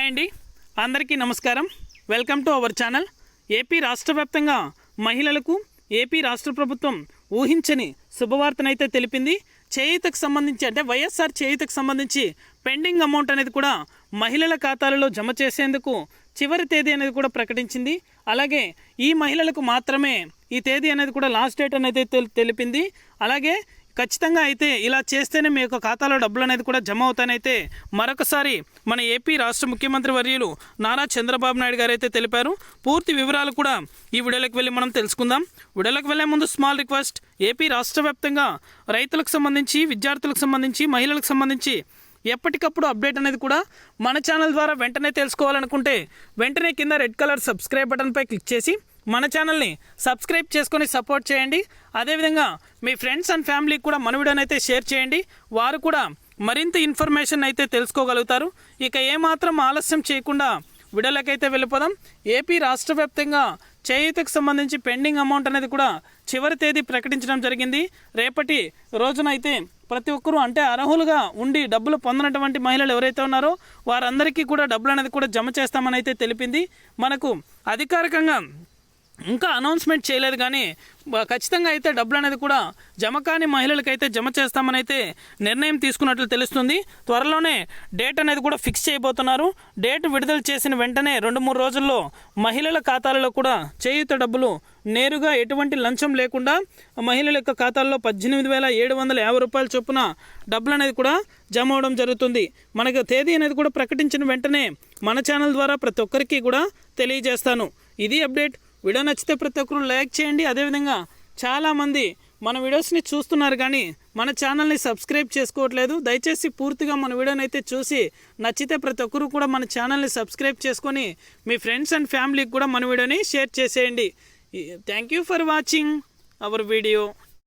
అండి, అందరికీ నమస్కారం. Welcome to our channel. AP రాష్ట్ర వ్యాప్తంగా మహిళలకు ఏపీ రాష్ట్ర ప్రభుత్వం ఊహించని శుభవార్తనైతే తెలిపింది. చేయూతకు సంబంధించి అంటే వైఎస్ఆర్ చేయూతకు సంబంధించి పెండింగ్ అమౌంట్ అనేది కూడా మహిళల ఖాతాలలో జమ చేసేందుకు చివరి తేదీ అనేది కూడా ప్రకటించింది. అలాగే ఈ మహిళలకు మాత్రమే ఈ తేదీ అనేది కూడా లాస్ట్ డేట్ అనేది తెలిపింది. అలాగే ఖచ్చితంగా అయితే ఇలా చేస్తేనే మీ యొక్క ఖాతాలో డబ్బులు అనేది కూడా జమ అవుతానైతే మరొకసారి మన ఏపీ రాష్ట్ర ముఖ్యమంత్రి వర్యులు నారా చంద్రబాబు నాయుడు గారు అయితే తెలిపారు. పూర్తి వివరాలు కూడా ఈ వీడియోలోకి వెళ్ళి మనం తెలుసుకుందాం. వీడియోలోకి వెళ్ళే ముందు స్మాల్ రిక్వెస్ట్, ఏపీ రాష్ట్ర వ్యాప్తంగా రైతులకు సంబంధించి, విద్యార్థులకు సంబంధించి, మహిళలకు సంబంధించి ఎప్పటికప్పుడు అప్డేట్ అనేది కూడా మన ఛానల్ ద్వారా వెంటనే తెలుసుకోవాలనుకుంటే వెంటనే కింద రెడ్ కలర్ సబ్స్క్రైబ్ బటన్పై క్లిక్ చేసి మన ఛానల్ని సబ్స్క్రైబ్ చేసుకొని సపోర్ట్ చేయండి. అదేవిధంగా మీ ఫ్రెండ్స్ అండ్ ఫ్యామిలీకి కూడా మన వీడియోని అయితే షేర్ చేయండి. వారు కూడా మరింత ఇన్ఫర్మేషన్ అయితే తెలుసుకోగలుగుతారు. ఇక ఏమాత్రం ఆలస్యం చేయకుండా వీడియోలోకి అయితే వెళ్ళిపోదాం. ఏపీ రాష్ట్ర వ్యాప్తంగా చేయూతకు సంబంధించి పెండింగ్ అమౌంట్ అనేది కూడా చివరి తేదీ ప్రకటించడం జరిగింది. రేపటి రోజునైతే ప్రతి ఒక్కరూ అంటే అర్హులుగా ఉండి డబ్బులు పొందినటువంటి మహిళలు ఎవరైతే ఉన్నారో వారందరికీ కూడా డబ్బులు అనేది కూడా జమ చేస్తామని అయితే తెలిపింది. మనకు అధికారికంగా ఇంకా అనౌన్స్మెంట్ చేయలేదు, కానీ ఖచ్చితంగా అయితే డబ్బులు అనేది కూడా జమ కాని మహిళలకైతే జమ చేస్తామని అయితే నిర్ణయం తీసుకున్నట్లు తెలుస్తుంది. త్వరలోనే డేట్ అనేది కూడా ఫిక్స్ చేయబోతున్నారు. డేట్ విడుదల చేసిన వెంటనే 2-3 రోజుల్లో మహిళల ఖాతాలలో కూడా చేయూత డబ్బులు నేరుగా ఎటువంటి లంచం లేకుండా మహిళల యొక్క ఖాతాల్లో 18,750 రూపాయల చొప్పున డబ్బులు అనేది కూడా జమ అవడం జరుగుతుంది. మనకు తేదీ అనేది కూడా ప్రకటించిన వెంటనే మన ఛానల్ ద్వారా ప్రతి ఒక్కరికి కూడా తెలియజేస్తాను. ఇది అప్డేట్. వీడియో నచ్చితే ప్రతి ఒక్కరు లైక్ చేయండి. అదేవిధంగా చాలామంది మన వీడియోస్ని చూస్తున్నారు కానీ మన ఛానల్ని సబ్స్క్రైబ్ చేసుకోవట్లేదు. దయచేసి పూర్తిగా మన వీడియోని అయితే చూసి నచ్చితే ప్రతి ఒక్కరు కూడా మన ఛానల్ని సబ్స్క్రైబ్ చేసుకొని మీ ఫ్రెండ్స్ అండ్ ఫ్యామిలీకి కూడా మన వీడియోని షేర్ చేసేయండి. Thank you for watching our video.